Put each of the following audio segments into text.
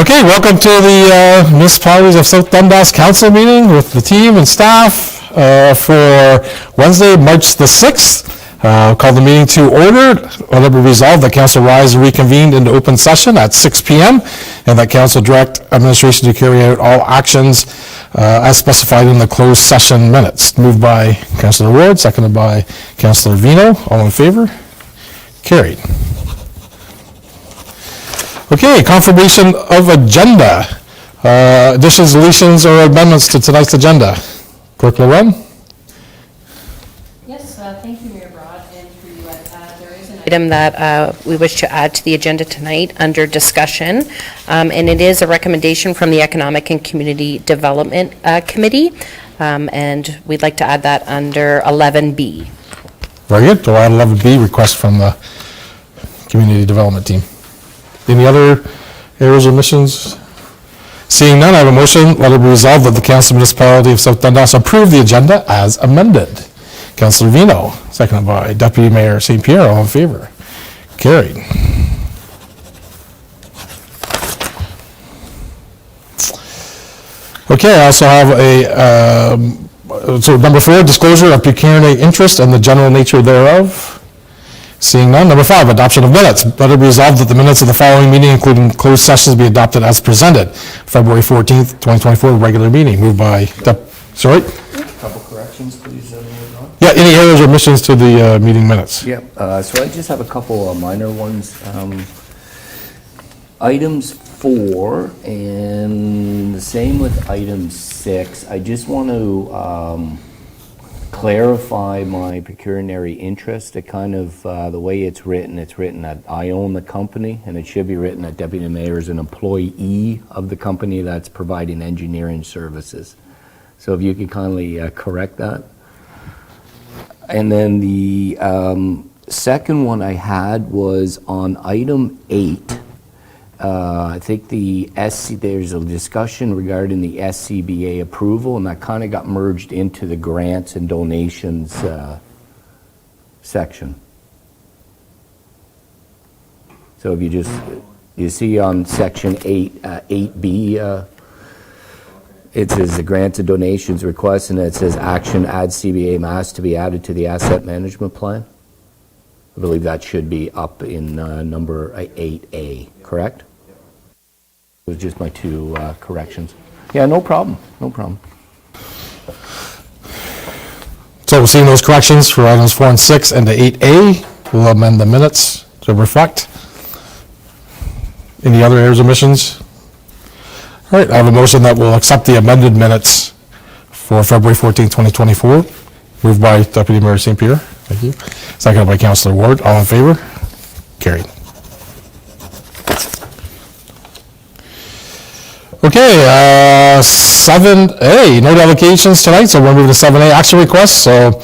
Okay, welcome to the Municipalities of South Dundas Council meeting with the team and staff for Wednesday, March the 6th. Call the meeting to order. Let it be resolved that council rise and reconvened into open session at 6 p.m. and that council direct administration to carry out all actions as specified in the closed session minutes. Moved by Councillor Ward, seconded by Councillor Vino. All in favor? Carried. Okay, confirmation of agenda. Additions, deletions, or amendments to tonight's agenda. Clerk Loren? Yes, thank you, Mayor Broad. And through you, there is an item that we wish to add to the agenda tonight under discussion, and it is a recommendation from the Economic and Community Development Committee, and we'd like to add that under 11B. Very good. So add 11B, request from the Community Development Team. Any other errors or omissions? Seeing none, I have a motion. Let it be resolved that the Council Municipality of South Dundas approve the agenda as amended. Councillor Vino, seconded by Deputy Mayor St. Pierre. All in favor? Carried. Okay, I also have so number 4, disclosure of pecuniary interest and the general nature thereof. Seeing none. Number 5, adoption of minutes. Let it be resolved that the minutes of the following meeting, including closed sessions, be adopted as presented. February 14th, 2024, regular meeting. Moved by, sorry? A couple corrections, please. Yeah, any errors or omissions to the meeting minutes? Yeah, so I just have a couple minor ones. Items 4 and the same with item 6. I just want to clarify my pecuniary interest. It kind of, the way it's written that I own the company, and it should be written that Deputy Mayor is an employee of the company that's providing engineering services. So if you could kindly correct that. And then the second one I had was on item 8. I think there's a discussion regarding the SCBA approval, and that kind of got merged into the grants and donations section. So if you see on section 8B, it says the grants and donations request, and it says action add CBA mass to be added to the asset management plan. I believe that should be up in number 8A, correct? It was just my 2 corrections. Yeah, no problem, no problem. So seeing those corrections for items 4 and 6 and to 8A, we'll amend the minutes to reflect. Any other errors or omissions? All right, I have a motion that will accept the amended minutes for February 14, 2024. Moved by Deputy Mayor St. Pierre. Thank you. Seconded by Councillor Ward. All in favor? Carried. Okay, 7A, no delegations tonight, so we'll move to 7A, action requests. So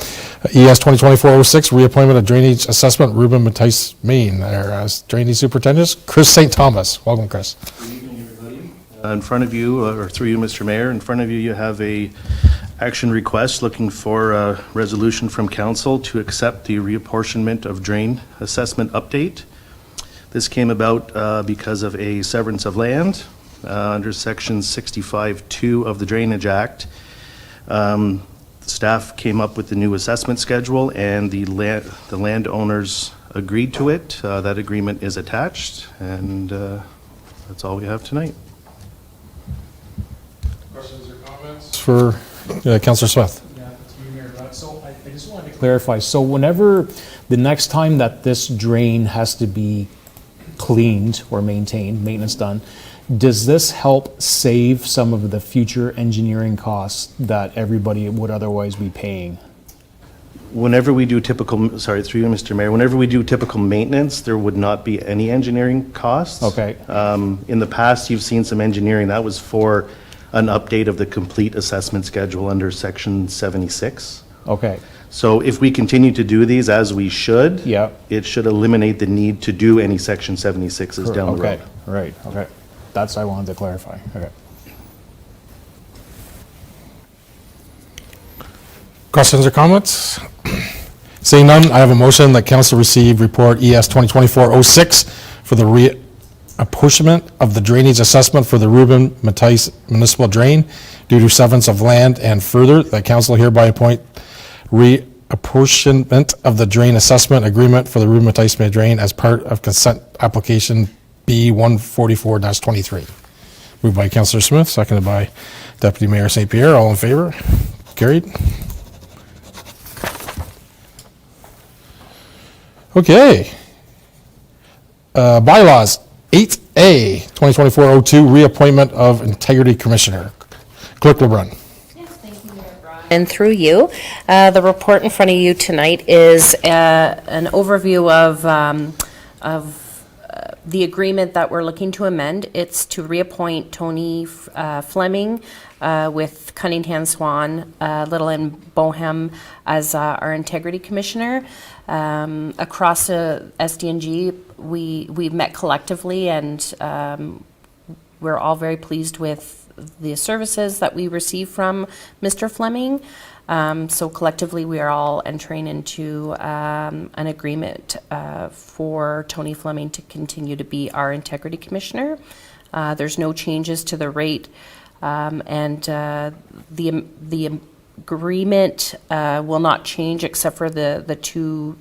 ES 2024-06, reappointment of drainage assessment, Ruben Mattice, Maine, there as drainage superintendent. Chris St. Thomas. Welcome, Chris. Good evening, everybody. In front of you, or through you, Mr. Mayor, in front of you, you have a action request looking for a resolution from council to accept the reapportionment of drain assessment update. This came about because of a severance of land under section 65(2) of the Drainage Act. Staff came up with the new assessment schedule, and the landowners agreed to it. That agreement is attached, and that's all we have tonight. Questions or comments for Councillor Smith? Yeah, it's me, Mayor Broad. So I just wanted to clarify. So whenever the next time that this drain has to be cleaned or maintained, maintenance done, does this help save some of the future engineering costs that everybody would otherwise be paying? Whenever we do typical, sorry, through you, Mr. Mayor, whenever we do typical maintenance, there would not be any engineering costs. Okay. In the past, you've seen some engineering. That was for an update of the complete assessment schedule under section 76. Okay. So if we continue to do these as we should, Yeah. it should eliminate the need to do any section 76s down the road. Okay. Right. Okay. That's what I wanted to clarify. Okay. Questions or comments? Seeing none, I have a motion that council receive report ES 2024-06 for the reapportionment of the drainage assessment for the Reuben Mattice Municipal Drain due to severance of land, and further, that council hereby appoint reapportionment of the drain assessment agreement for the Reuben Mattice Drain as part of consent application B144-23. Moved by Councillor Smith, seconded by Deputy Mayor St. Pierre. All in favor? Carried. Okay. Bylaws, 8A, 2024-02, reappointment of Integrity Commissioner. Clerk LeBrun. And through you, the report in front of you tonight is an overview of the agreement that we're looking to amend. It's to reappoint Tony Fleming with Cunningham Swan, Little and Bohem as our Integrity Commissioner. Across SDNG, we've met collectively, and we're all very pleased with the services that we receive from Mr. Fleming. So collectively, we are all entering into an agreement for Tony Fleming to continue to be our Integrity Commissioner. There's no changes to the rate, and the agreement will not change except for the two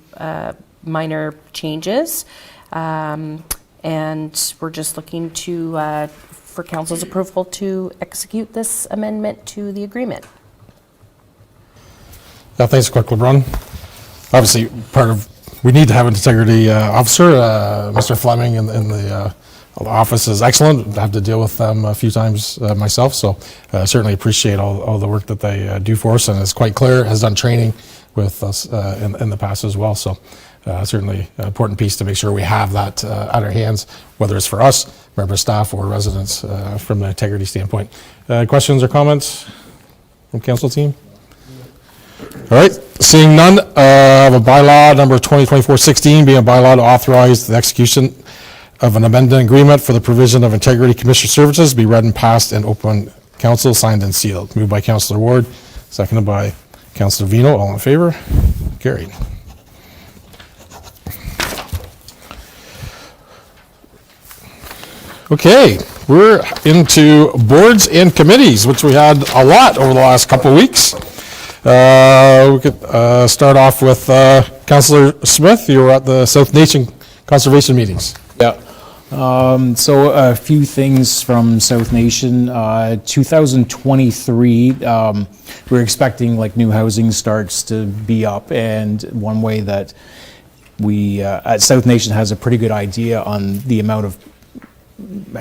minor changes. And we're just looking to for council's approval to execute this amendment to the agreement. Yeah, thanks, Clerk LeBrun. Obviously, we need to have an integrity officer. Mr. Fleming in the office is excellent. I have to deal with them a few times myself, so certainly appreciate all the work that they do for us, and it's quite clear, has done training with us in the past as well, so certainly an important piece to make sure we have that at our hands, whether it's for us, member staff, or residents from the integrity standpoint. Questions or comments from council team? All right, seeing none, of a bylaw number 2024-16 being a bylaw to authorize the execution of an amendment agreement for the provision of Integrity Commissioner services be read and passed in open council, signed and sealed. Moved by Councillor Ward, seconded by Councillor Vino. All in favor? Carried. Okay, we're into boards and committees, which we had a lot over the last couple of weeks. We could start off with Councillor Smith. You were at the South Nation Conservation meetings. Yeah. So a few things from South Nation. 2023, we're expecting like new housing starts to be up, and one way that we at South Nation has a pretty good idea on the amount of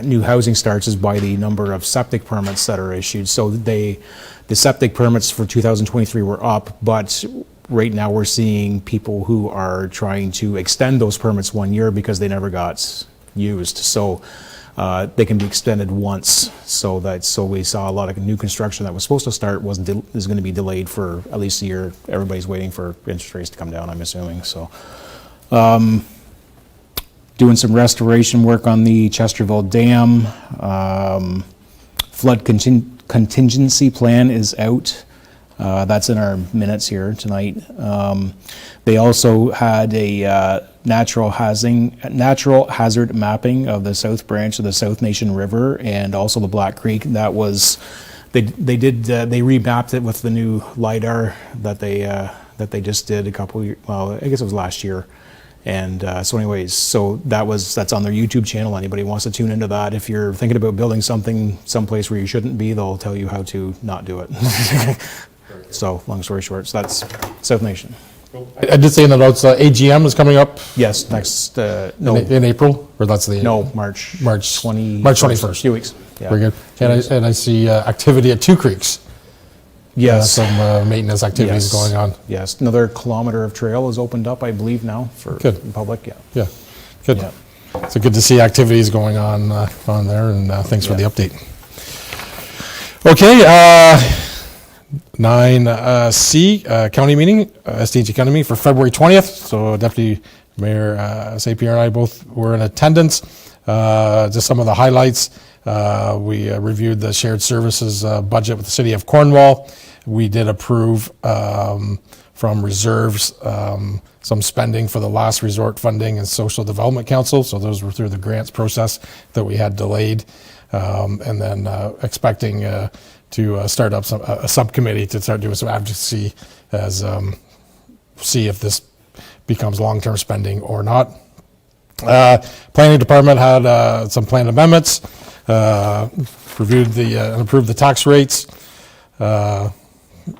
new housing starts is by the number of septic permits that are issued. So the septic permits for 2023 were up, but right now we're seeing people who are trying to extend those permits 1 year because they never got used. So they can be extended once. So we saw a lot of new construction that was supposed to start is going to be delayed for at least a year. Everybody's waiting for interest rates to come down, I'm assuming. So doing some restoration work on the Chesterville Dam. Flood contingency plan is out. That's in our minutes here tonight. They also had a natural hazard mapping of the south branch of the South Nation River and also the Black Creek. That was they remapped it with the new LiDAR that they just did a couple years. Well, I guess it was last year. And so anyways, that's on their YouTube channel. Anybody wants to tune into that. If you're thinking about building something someplace where you shouldn't be, they'll tell you how to not do it. So long story short, so that's South Nation. I did say in the notes, AGM is coming up. Yes, next, in April, or that's the... No, March 21st. A few weeks. Yeah. Very good. And I see activity at Two Creeks. Yes. Some maintenance activities going on. Yes, another kilometer of trail is opened up, I believe, now for the public. Yeah. Yeah, good. Yeah. So good to see activities going on there, and thanks for the update. Okay, 9C, county meeting, SDNG county meeting for February 20th. So Deputy Mayor St. Pierre and I both were in attendance. Just some of the highlights. We reviewed the shared services budget with the City of Cornwall. We did approve from reserves, some spending for the last resort funding and social development council. So those were through the grants process that we had delayed. And then expecting to start up a subcommittee to start doing some advocacy as see if this becomes long-term spending or not. Planning department had some plan amendments, reviewed and approved the tax rates,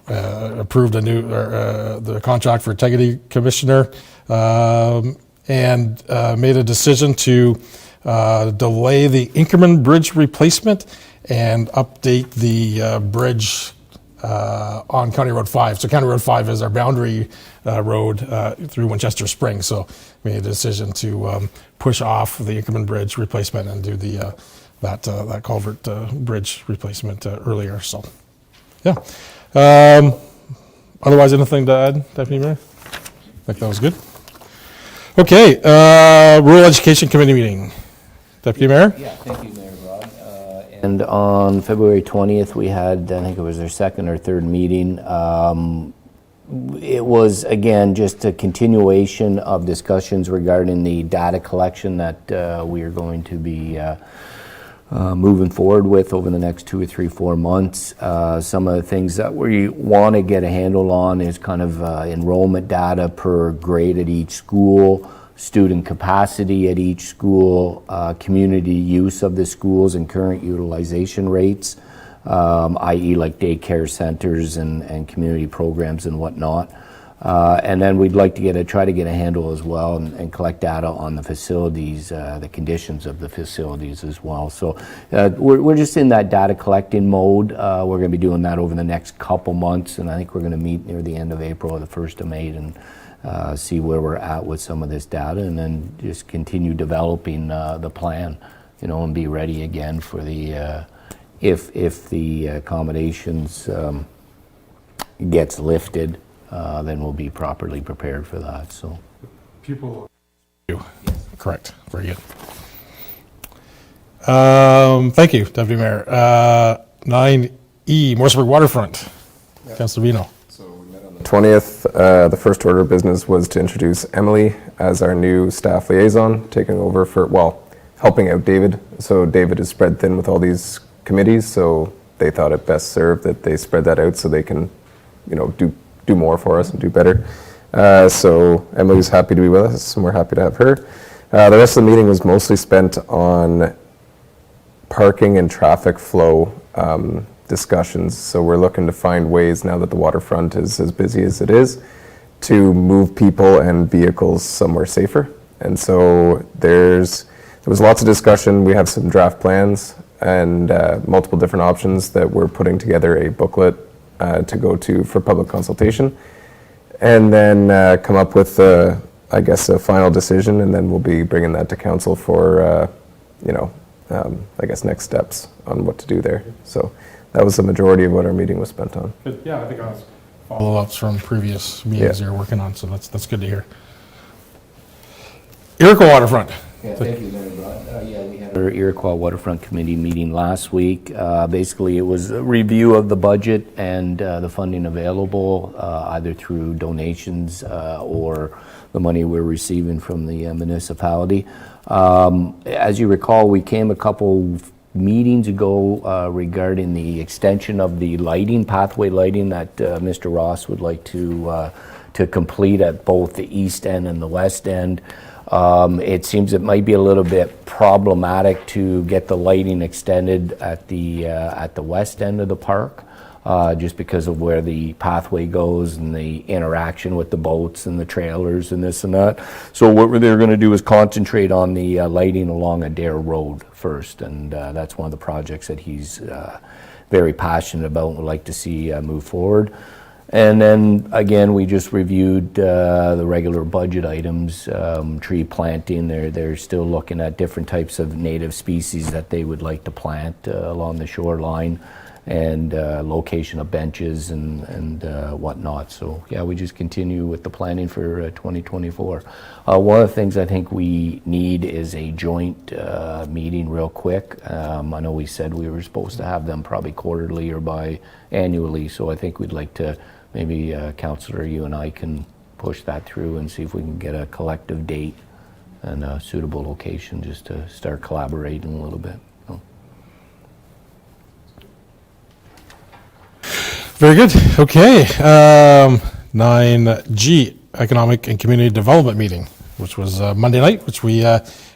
approved the contract for integrity commissioner, and made a decision to delay the Inkerman Bridge replacement and update the bridge on County Road 5. So County Road 5 is our boundary road through Winchester Springs. So we made a decision to push off the Inkerman Bridge replacement and do that culvert bridge replacement earlier. So, yeah. Otherwise, anything to add, Deputy Mayor? I think that was good. Okay, Rural Education Committee meeting. Deputy Mayor? Yeah, thank you, Mayor Rod. And on February 20th, we had, I think it was our second or third meeting. It was, again, just a continuation of discussions regarding the data collection that we are going to be moving forward with over the next 2 or 3, 4 months. Some of the things that we want to get a handle on is kind of enrollment data per grade at each school, student capacity at each school, community use of the schools and current utilization rates, i.e. like daycare centers and community programs and whatnot. And then we'd like to try to get a handle as well and collect data on the facilities, the conditions of the facilities as well. So we're just in that data collecting mode. We're going to be doing that over the next couple months, and I think we're going to meet near the end of April or the 1st of May and see where we're at with some of this data, and then just continue developing the plan, and be ready again for the if the accommodations gets lifted. Then we'll be properly prepared for that. So, Pupil. Correct. Very good. Thank you, Deputy Mayor. 9E, Morrisburg Waterfront. Councilor Vino. 20th, the first order of business was to introduce Emily as our new staff liaison, taking over helping out David. So David is spread thin with all these committees, so they thought it best served that they spread that out so they can, do more for us and do better. So Emily's happy to be with us, and we're happy to have her. The rest of the meeting was mostly spent on parking and traffic flow discussions. So we're looking to find ways, now that the waterfront is as busy as it is, to move people and vehicles somewhere safer. And so there was lots of discussion. We have some draft plans and multiple different options that we're putting together a booklet to go to for public consultation, and then come up with, a final decision, and then we'll be bringing that to council for, next steps on what to do there. So that was the majority of what our meeting was spent on. Good. Yeah, I think I was follow-ups from previous meetings you're working on, so that's good to hear. Iroquois Waterfront. Yeah, thank you, Mayor Broad. We had our Iroquois Waterfront Committee meeting last week. Basically, it was a review of the budget and the funding available, either through donations or the money we're receiving from the municipality. As you recall, we came a couple meetings ago regarding the extension of the lighting, pathway lighting that Mr. Ross would like to complete at both the east end and the west end. It seems it might be a little bit problematic to get the lighting extended at the west end of the park, just because of where the pathway goes and the interaction with the boats and the trailers and this and that. So what they're going to do is concentrate on the lighting along Adair Road first, and that's one of the projects that he's very passionate about and would like to see move forward. And then, again, we just reviewed the regular budget items, tree planting. They're still looking at different types of native species that they would like to plant along the shoreline, and location of benches and whatnot. So, yeah, we just continue with the planning for 2024. One of the things I think we need is a joint meeting real quick. I know we said we were supposed to have them probably quarterly or annually, so I think we'd like to maybe Councillor, you and I can push that through and see if we can get a collective date and a suitable location just to start collaborating a little bit. So, Very good. Okay. 9G, Economic and Community Development Meeting, which was Monday night, which we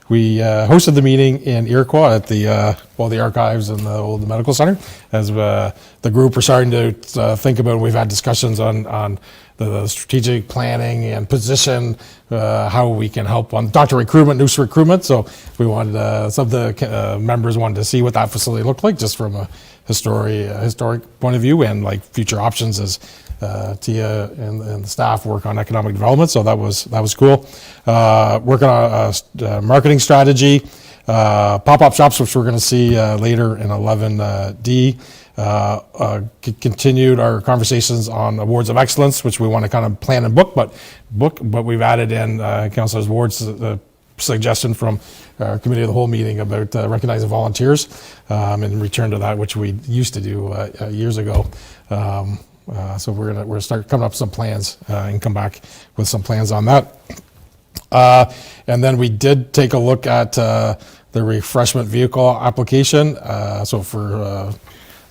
hosted the meeting in Iroquois at the archives and the old medical center. As the group were starting to think about, we've had discussions on the strategic planning and position, how we can help on doctor recruitment, nurse recruitment. So we wanted, some of the members wanted to see what that facility looked like, just from a historic point of view, and like future options as Tia and the staff work on economic development. So that was cool. Working on a marketing strategy, pop-up shops, which we're going to see later in 11D. Continued our conversations on awards of excellence, which we want to kind of plan and book, but we've added in Councillor Ward's suggestion from our committee of the whole meeting about recognizing volunteers, in return to that, which we used to do years ago. So we're gonna start coming up with some plans and come back with some plans on that. And then we did take a look at the refreshment vehicle application. So for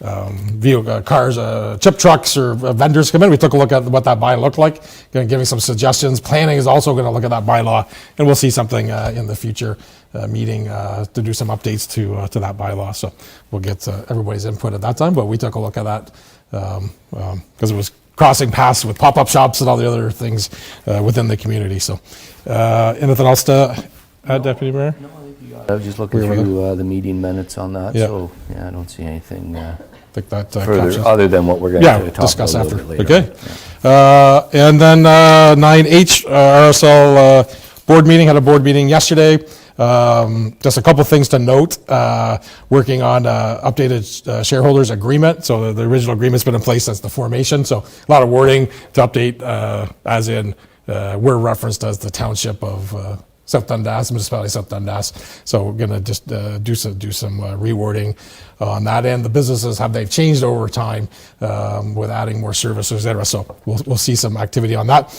vehicle, cars, chip trucks, or vendors come in, we took a look at what that bylaw looked like, giving some suggestions. Planning is also going to look at that bylaw, and we'll see something in the future meeting to do some updates to that bylaw. So we'll get everybody's input at that time, but we took a look at that because it was crossing paths with pop-up shops and all the other things within the community. So anything else to add, Deputy Mayor? no, I think you got it. I was just looking through the meeting minutes on that, Yeah. so yeah, I don't see anything I think that further captures- other than what we're going to talk discuss about a after. little bit later. Okay. And then 9H, RSL board meeting, had a board meeting yesterday. Just a couple things to note, working on updated shareholders agreement. So the original agreement's been in place since the formation. So a lot of wording to update, as in we're referenced as the township of South Dundas, municipality of South Dundas. So we're gonna just do some rewording on that end. The businesses they've changed over time with adding more services, et cetera. So we'll see some activity on that.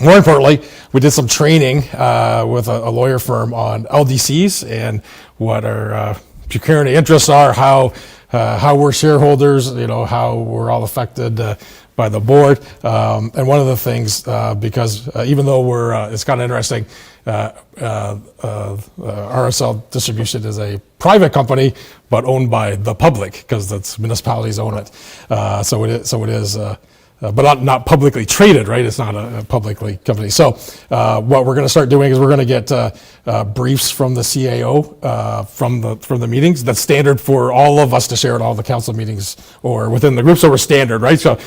More importantly, we did some training with a lawyer firm on LDCs and what our pecuniary interests are, how we're shareholders, how we're all affected by the board. And one of the things, because even though it's kind of interesting, RSL Distribution is a private company, but owned by the public, because that's municipalities own it. So it is. But not publicly traded, right? It's not a publicly company. So what we're going to start doing is we're going to get briefs from the CAO from the meetings. That's standard for all of us to share at all the council meetings or within the group. So we're standard, right? So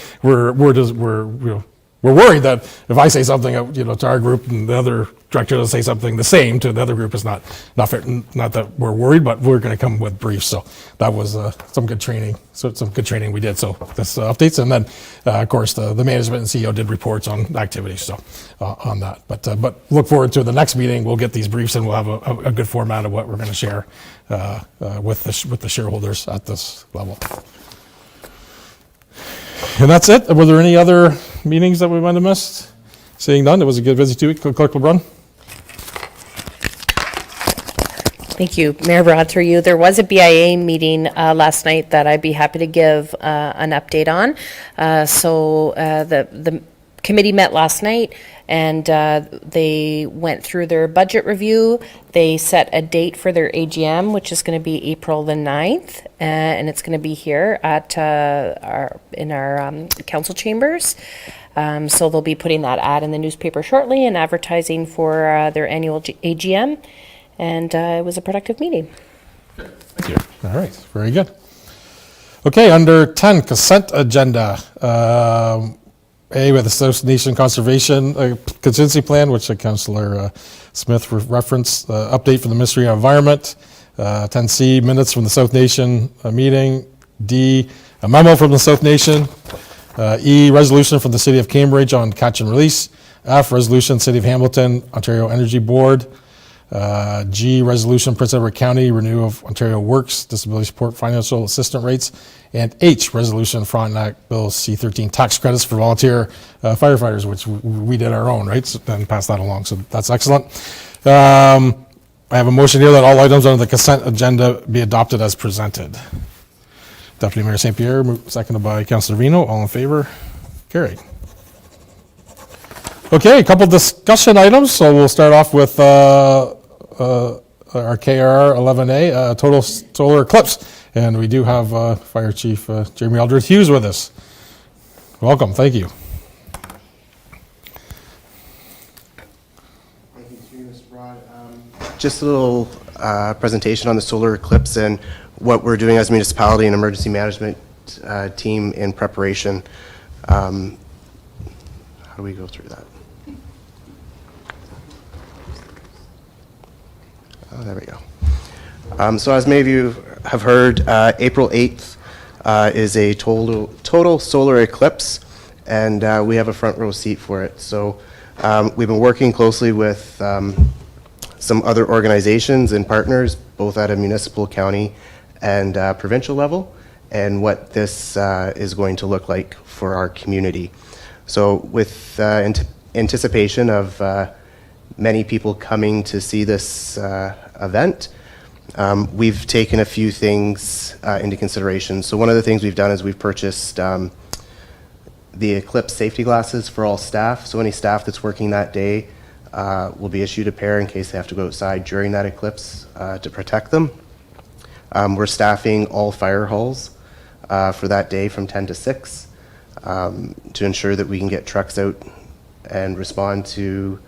we're worried that if I say something, to our group, and the other director will say something the same to the other group, is not fair. Not that we're worried, but we're going to come with briefs. So that was some good training. So some good training we did. So that's updates, and then of course the management and CEO did reports on activities. So on that, but look forward to the next meeting. We'll get these briefs, and we'll have a good format of what we're going to share with the shareholders at this level. And that's it. Were there any other meetings that we might have missed? Seeing none, it was a good busy 2 week. Clerk will run. Thank you, Mayor Broad, through you. There was a BIA meeting last night that I'd be happy to give an update on. So the committee met last night, and they went through their budget review. They set a date for their AGM, which is going to be April the 9th, and it's going to be here at in our council chambers. So they'll be putting that ad in the newspaper shortly and advertising for their annual AGM. And it was a productive meeting. Thank you. All right, very good. Okay, under 10, consent agenda. A, with the South Nation Conservation Contingency Plan, which Councillor Smith referenced, update from the Ministry of Environment. 10C, minutes from the South Nation meeting. D, a memo from the South Nation. E, resolution from the City of Cambridge on catch and release. F, resolution City of Hamilton, Ontario Energy Board. G, resolution, Prince Edward County, renewal of Ontario Works, disability support financial assistance rates. And H, resolution, Frontenac Bill C-13, tax credits for volunteer firefighters, which we did our own, right? So then pass that along, so that's excellent. I have a motion here that all items on the consent agenda be adopted as presented. Deputy Mayor St. Pierre, seconded by Councilor Vino. All in favor? Carried. Okay, a couple discussion items. So we'll start off with our KR 11A, total solar eclipse. And we do have Fire Chief Jeremy Eldred Hughes with us. Welcome, thank you. Thank you, Mr. Broad. Just a little presentation on the solar eclipse and what we're doing as a municipality and emergency management team in preparation. How do we go through that? Oh, there we go. So as many of you have heard, April 8th is a total solar eclipse, and we have a front row seat for it. So we've been working closely with some other organizations and partners, both at a municipal, county, and provincial level, and what this is going to look like for our community. So with anticipation of many people coming to see this event, we've taken a few things into consideration. So one of the things we've done is we've purchased the Eclipse safety glasses for all staff. So any staff that's working that day will be issued a pair in case they have to go outside during that eclipse to protect them. We're staffing all fire halls for that day from 10 to 6 to ensure that we can get trucks out and respond to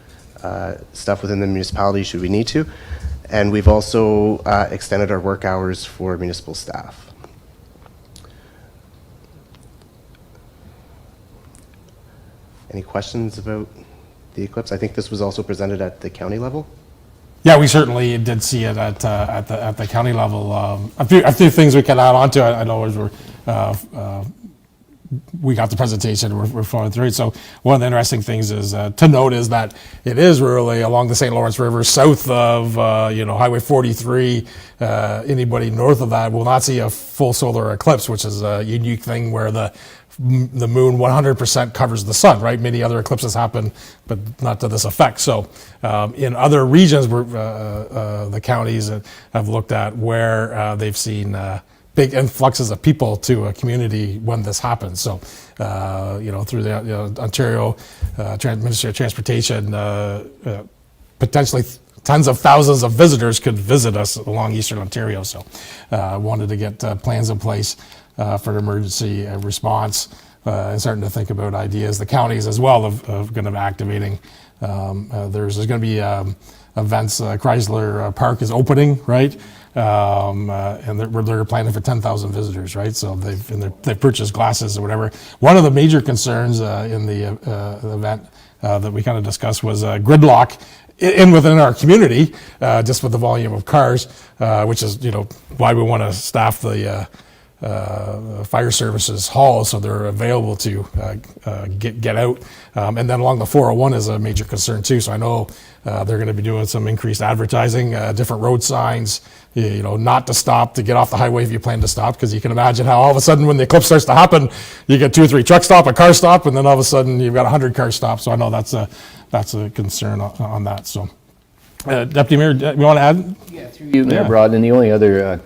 stuff within the municipality should we need to. And we've also extended our work hours for municipal staff. Any questions about the eclipse? I think this was also presented at the county level. Yeah, we certainly did see it at the county level. A few things we can add on to. I know as we got the presentation, we're following through it. So one of the interesting things is to note is that it is really along the St. Lawrence River, south of Highway 43. Anybody north of that will not see a full solar eclipse, which is a unique thing where the moon 100% covers the sun, right? Many other eclipses happen, but not to this effect. So in other regions, where the counties have looked at where they've seen big influxes of people to a community when this happens. So, through the Ontario Ministry of Transportation, potentially tens of thousands of visitors could visit us along Eastern Ontario. So wanted to get plans in place for an emergency response and starting to think about ideas. The counties as well of going to be activating. There's going to be events. Chrysler Park is opening, right? And they're planning for 10,000 visitors, right? So they've purchased glasses or whatever. One of the major concerns in the event that we kind of discussed was gridlock within our community, just with the volume of cars, which is why we want to staff the fire services halls so they're available to get out. And then along the 401 is a major concern too. So I know they're going to be doing some increased advertising, different road signs, not to stop, to get off the highway if you plan to stop, because you can imagine how all of a sudden when the eclipse starts to happen, you get 2 or 3 truck stop, a car stop, and then all of a sudden you've got 100 car stops. So I know that's a concern on that. So. Deputy Mayor, you want to add? Yeah, through you, Mayor Broad. And the only other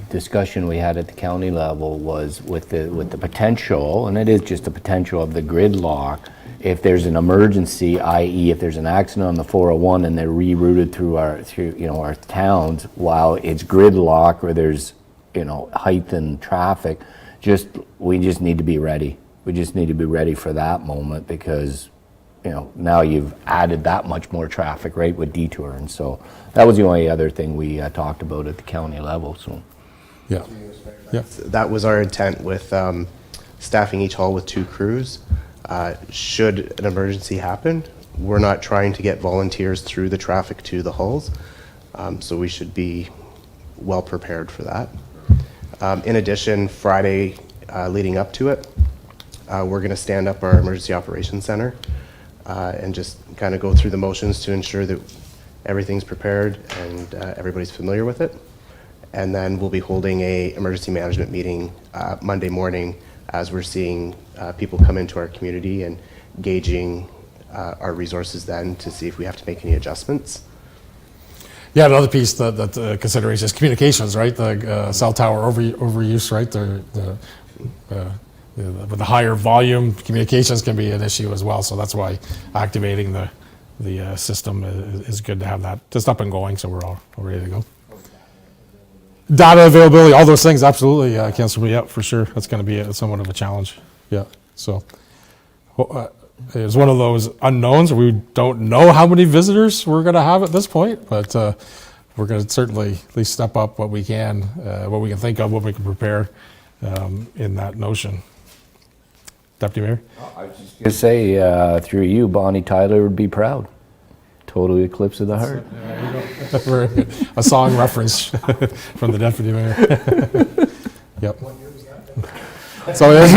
discussion we had at the county level was with the potential, and it is just the potential of the gridlock. If there's an emergency, i.e., if there's an accident on the 401 and they're rerouted through our towns while it's gridlock or there's heightened traffic, we just need to be ready. We just need to be ready for that moment because. Now you've added that much more traffic, right, with detour. And so that was the only other thing we talked about at the county level. So, yeah. That was our intent with staffing each hall with 2 crews. Should an emergency happen, we're not trying to get volunteers through the traffic to the halls. So we should be well prepared for that. In addition, Friday leading up to it, we're going to stand up our emergency operations center. And just kind of go through the motions to ensure that everything's prepared and everybody's familiar with it. And then we'll be holding a emergency management meeting Monday morning as we're seeing people come into our community and gauging our resources then to see if we have to make any adjustments. Yeah, another piece that consideration is communications, right? The cell tower overuse, right? With the higher volume, communications can be an issue as well. So that's why activating the system is good to have that just up and going, so we're all ready to go. Data availability, all those things, absolutely, Councillor. Yeah, for sure. That's going to be somewhat of a challenge. Yeah. So it's one of those unknowns. We don't know how many visitors we're going to have at this point, but we're going to certainly at least step up what we can think of, what we can prepare in that notion. Deputy Mayor? I was just going to say, through you, Bonnie Tyler would be proud. Total eclipse of the heart. Very good. A song reference from the Deputy Mayor. Yep. So it is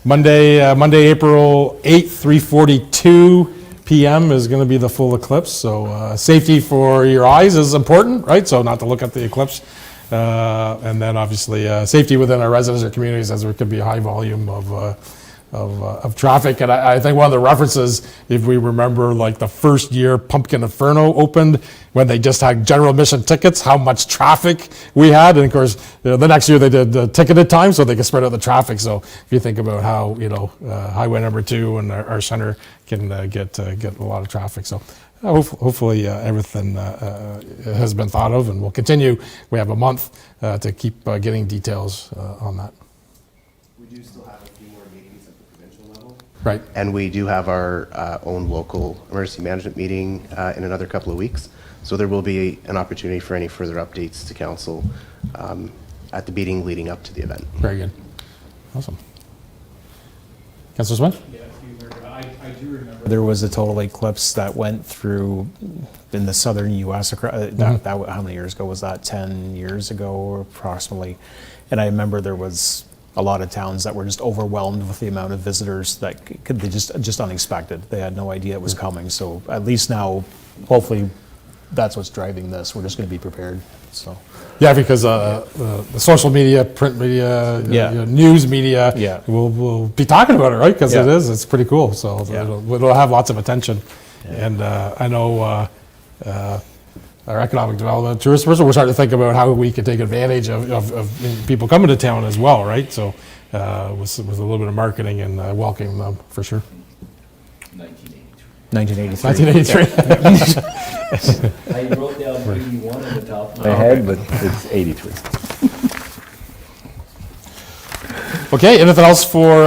Monday, April 8th, 3:42 p.m. is going to be the full eclipse. So safety for your eyes is important, right? So not to look at the eclipse. And then obviously safety within our residents or communities, as there could be a high volume of traffic. And I think one of the references, if we remember, like the first year Pumpkin Inferno opened, when they just had general admission tickets, how much traffic we had. And of course, the next year they did the ticketed time so they could spread out the traffic. So if you think about how, Highway number 2 and our center can get a lot of traffic. So hopefully everything has been thought of, and we'll continue. We have a month to keep getting details on that. We do still have a few more meetings at the provincial level. Right. And we do have our own local emergency management meeting in another couple of weeks. So there will be an opportunity for any further updates to council at the meeting leading up to the event. Very good. Awesome. Councillor Smith? I do remember there was a total eclipse that went through in the southern U.S. How many years ago was that? 10 years ago, approximately. And I remember there was a lot of towns that were just overwhelmed with the amount of visitors that they just unexpected. They had no idea it was coming. So at least now, hopefully, that's what's driving this. We're just going to be prepared. So. Yeah, because the social media, print media, news media, we'll be talking about it, right? Because it's pretty cool. So it'll have lots of attention. Yeah. And I know our economic development, tourist person, we're starting to think about how we could take advantage of people coming to town as well, right? So with a little bit of marketing and welcoming them for sure. 1983. I wrote down 81 on the top of my head, but it's 83. Okay, anything else for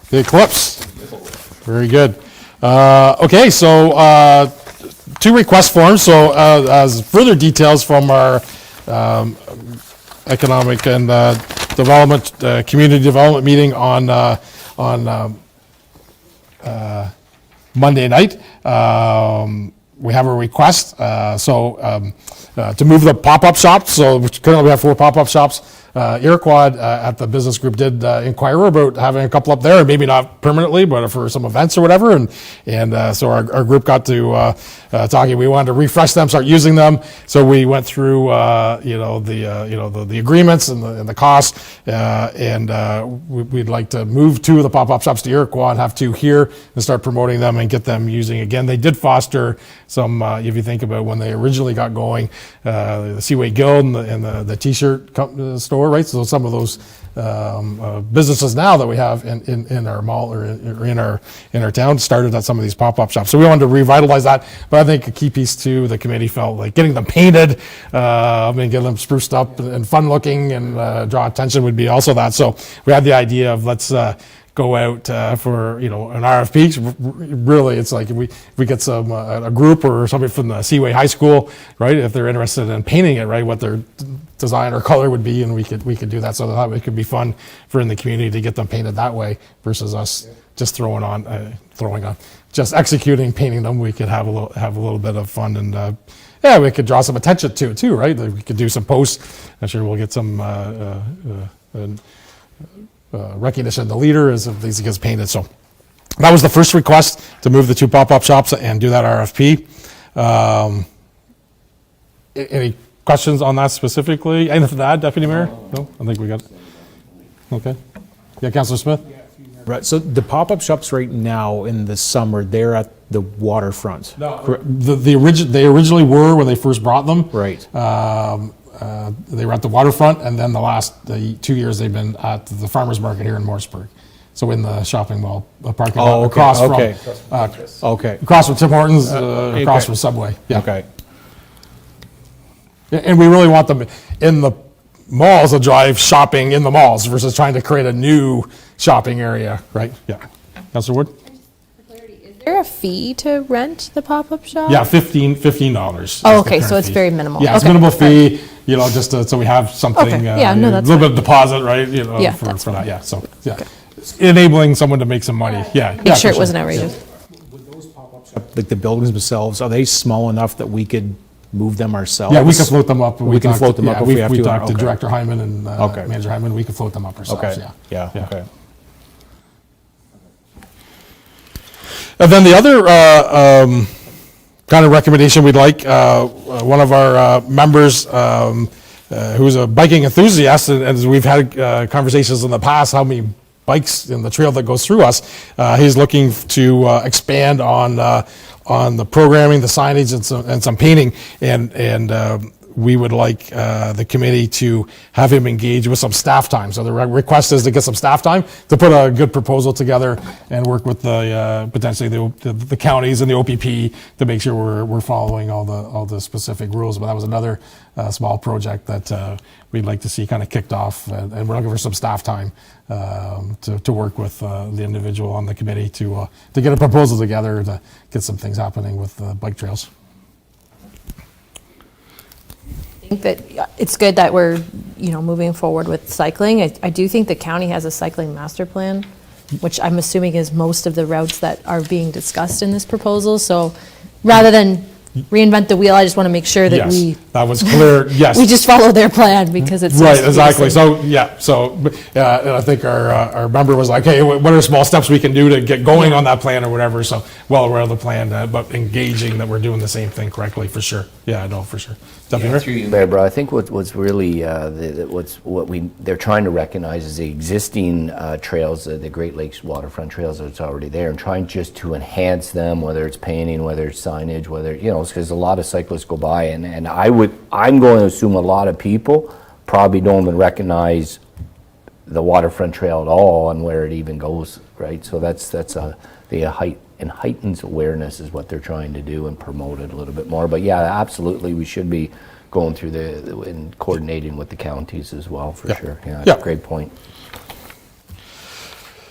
the eclipse? Very good. Okay, so 2 request forms. So as further details from our economic and development, community development meeting on Monday night. We have a request to move the pop-up shops. So currently we have 4 pop-up shops. Iroquois at the business group did inquire about having a couple up there, maybe not permanently, but for some events or whatever. And so our group got to talking. We wanted to refresh them, start using them. So we went through the agreements and the costs, and we'd like to move 2 of the pop-up shops to Iroquois and have 2 here and start promoting them and get them using again. They did foster some, if you think about when they originally got going, the Seaway Guild and the T-shirt store. Right, so some of those businesses now that we have in our mall or in our town started at some of these pop-up shops. So we wanted to revitalize that. But I think a key piece too, the committee felt like getting them painted, getting them spruced up and fun looking and draw attention would be also that. So we had the idea of let's go out for an RFP. Really, it's like if we get some a group or somebody from the Seaway High School, right? If they're interested in painting it, right, what their design or color would be, and we could do that. So that it could be fun for in the community to get them painted that way versus us just just executing painting them. We could have a little bit of fun and. We could draw some attention to it too, right? We could do some posts. I'm sure we'll get some recognition of the leader as if these gets painted. So that was the first request, to move the 2 pop-up shops and do that RFP. Any questions on that specifically? Anything to add, Deputy Mayor? No? I think we got it. Okay. Yeah, Councillor Smith? Right, so the pop-up shops right now in the summer, they're at the waterfront. No. They originally were when they first brought them. Right. They were at the waterfront, and then the 2 years they've been at the farmer's market here in Morrisburg. So in the shopping mall, parking lot, Oh, okay, across okay. from, Okay. across from Tim Hortons, across okay. from Subway. Yeah. Okay. And we really want them in the malls to drive shopping in the malls versus trying to create a new shopping area, right? Yeah. Councillor Wood? Is there a fee to rent the pop-up shop? Yeah, $15. Oh, is the okay, so current it's fee. very minimal. Yeah, it's Okay. minimal fee, just so we have something. Okay. Yeah, no, that's a little bit fine. of deposit, right? Yeah, for that's that. Yeah, so yeah, enabling someone to make some money. Yeah. Make sure it wasn't outrageous. Like the buildings themselves, are they small enough that we could move them ourselves? Yeah, we can float them up. We can float them up if we have to. We talked to Okay. Director Hyman and Okay. Manager Hyman. We can float them up ourselves. Okay, Yeah. yeah, okay. And then the other kind of recommendation we'd like, one of our members who's a biking enthusiast, and as we've had conversations in the past, how many bikes in the trail that goes through us, he's looking to expand on the programming, the signage, and some painting, and we would like the committee to have him engage with some staff time. So the request is to get some staff time to put a good proposal together and work with the potentially the counties and the OPP to make sure we're following all the specific rules. But that was another small project that we'd like to see kind of kicked off, and we're looking for some staff time to work with the individual on the committee to get a proposal together to get some things happening with bike trails. I think that it's good that we're, moving forward with cycling. I do think the county has a cycling master plan, which I'm assuming is most of the routes that are being discussed in this proposal. So rather than reinvent the wheel, I just want to make sure that Yes, that was clear. Yes. we just follow their plan because it's Right, exactly. So, yeah, and I think our member was like, hey, what are small steps we can do to get going on that plan or whatever? So, well aware of the plan, but engaging that we're doing the same thing correctly, for sure. Yeah, I know, for sure. Deputy Mayor? Through you, Mayor, bro, I think what's really, they're trying to recognize is the existing trails, the Great Lakes waterfront trails that's already there, and trying just to enhance them, whether it's painting, whether it's signage, whether, because a lot of cyclists go by, and I'm going to assume a lot of people probably don't even recognize the waterfront trail at all and where it even goes, right? So that's heightens awareness is what they're trying to do and promote it a little bit more. But yeah, absolutely, we should be going through and coordinating with the counties as well, for sure. Yeah, Yeah. great point.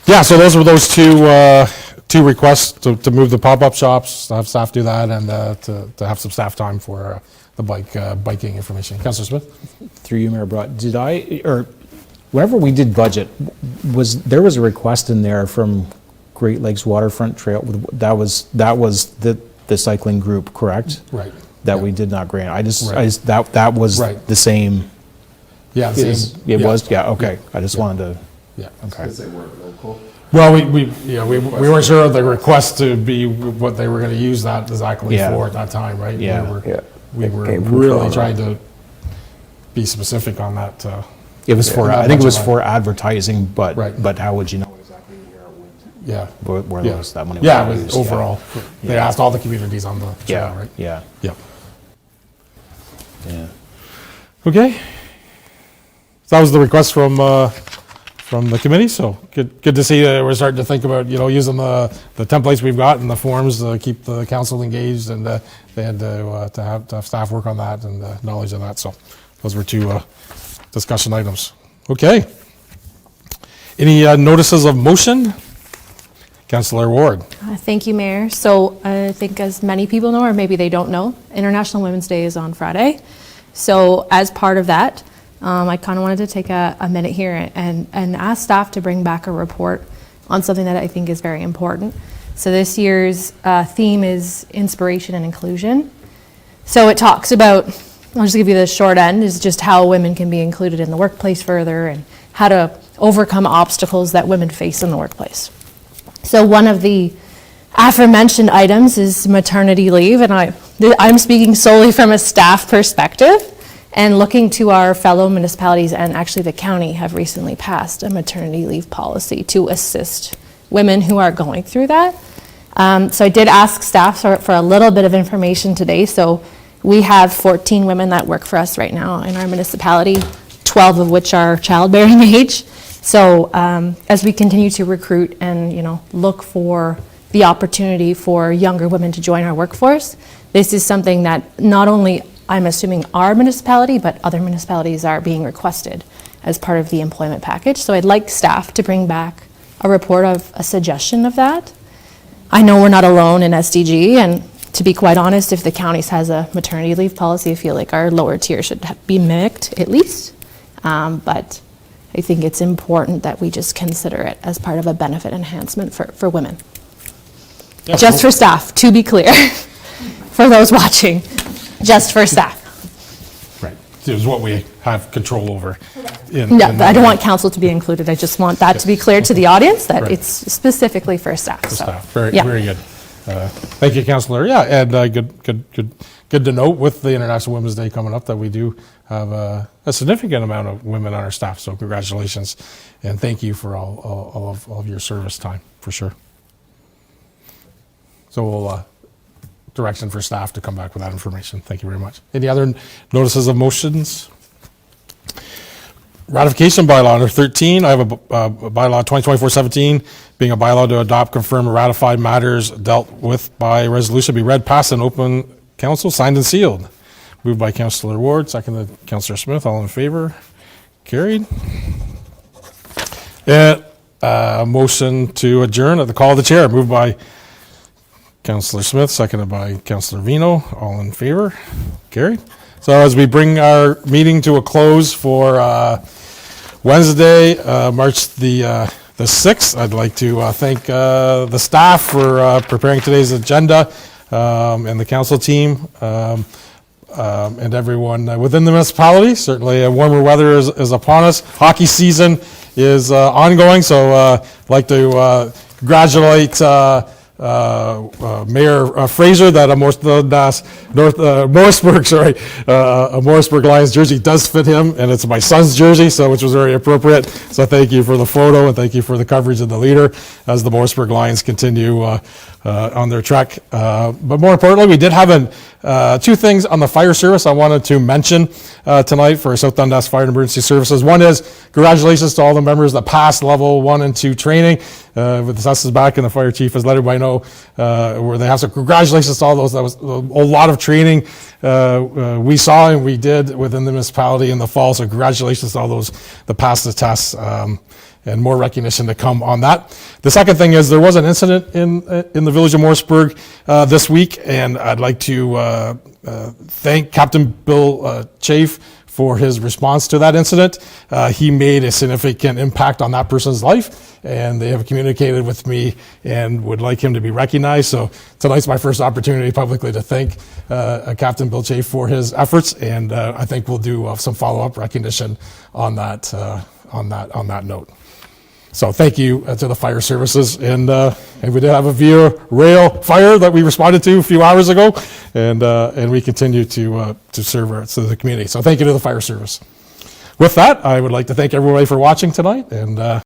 Yeah, so those were those two requests to move the pop-up shops, to have staff do that, and to have some staff time for the biking information. Councillor Smith? Through you, Mayor Broad, whenever we did budget, there was a request in there from Great Lakes Waterfront Trail, that was the cycling group, correct? Right. That Yeah. we did not grant. Right. That was Right. the same. Yeah, It was, yeah, okay. I just wanted to, Yeah. okay. Well, we weren't sure of the request to be what they were going to use that exactly Yeah. for at that time, right? Yeah. We were Came from really Toronto. trying to be specific on that. It was for, Yeah, I think it was budget for advertising, Right. but how would you know Yeah. where Yeah. that money Yeah, was it was used? overall. They asked all the communities on the trail, Yeah, right? yeah, Yep. yeah. Okay. So that was the request from the committee, so good to see that we're starting to think about, using the templates we've got and the forms to keep the council engaged, and they had to have staff work on that and knowledge of that, so those were two discussion items. Okay. Any notices of motion? Councillor Ward. Thank you, Mayor. So I think as many people know, or maybe they don't know, International Women's Day is on Friday. So as part of that, I kind of wanted to take a minute here and ask staff to bring back a report on something that I think is very important. So this year's theme is inspiration and inclusion. So it talks about, I'll just give you the short end, is just how women can be included in the workplace further and how to overcome obstacles that women face in the workplace. So one of the aforementioned items is maternity leave, and I I'm speaking solely from a staff perspective, and looking to our fellow municipalities, and actually the county have recently passed a maternity leave policy to assist women who are going through that. So I did ask staff for a little bit of information today. So we have 14 women that work for us right now in our municipality, 12 of which are childbearing age. So as we continue to recruit and look for the opportunity for younger women to join our workforce, this is something that not only I'm assuming our municipality, but other municipalities are being requested as part of the employment package. So I'd like staff to bring back a report of a suggestion of that. I know we're not alone in SDG, and to be quite honest, if the county has a maternity leave policy, I feel like our lower tier should be mimicked at least. But I think it's important that we just consider it as part of a benefit enhancement for women. Yeah, Just for staff, to be clear, for those watching, just for staff. Right, it was what we have control over. No, I don't want council to be included. I just want that to be clear to the audience that Right. it's specifically for staff. For So, staff. Very, yeah. very good. Thank you, Councillor. Yeah, and good to note with the International Women's Day coming up that we do have a significant amount of women on our staff. So congratulations, and thank you for all of your service time, for sure. So we'll direction for staff to come back with that information. Thank you very much. Any other notices of motions? Ratification bylaw under 13. I have a bylaw 2024-17 being a bylaw to adopt, confirm, and ratify matters dealt with by resolution be read, passed, and open council, signed and sealed. Moved by Councillor Ward, seconded Councillor Smith. All in favor? Carried. Motion to adjourn at the call of the chair. Moved by Councillor Smith, seconded by Councillor Vino. All in favor? Carried. So as we bring our meeting to a close for Wednesday, March the 6th, I'd like to thank the staff for preparing today's agenda, and the council team, and everyone within the municipality. Certainly warmer weather is upon us. Hockey season is ongoing, so I'd like to congratulate Mayor Fraser that a Morrisburg Lions jersey does fit him, and it's my son's jersey, so which was very appropriate. So thank you for the photo, and thank you for the coverage of the leader as the Morrisburg Lions continue on their trek. But more importantly, we did have two things on the fire service I wanted to mention tonight for South Dundas Fire and Emergency Services. One is congratulations to all the members that passed level 1 and 2 training. With the census back, and the fire chief has let everybody know where they have. So congratulations to all those. That was a lot of training we saw and we did within the municipality in the fall. So congratulations to all those that passed the tests. And more recognition to come on that. The second thing is there was an incident in the village of Morrisburg this week, and I'd like to thank Captain Bill Chafe for his response to that incident. He made a significant impact on that person's life, and they have communicated with me and would like him to be recognized. So tonight's my first opportunity publicly to thank Captain Bill Chafe for his efforts, and I think we'll do some follow-up recognition on that note. So thank you to the fire services, and we did have a Via Rail fire that we responded to a few hours ago, and we continue to serve the community. So thank you to the fire service. With that, I would like to thank everybody for watching tonight, and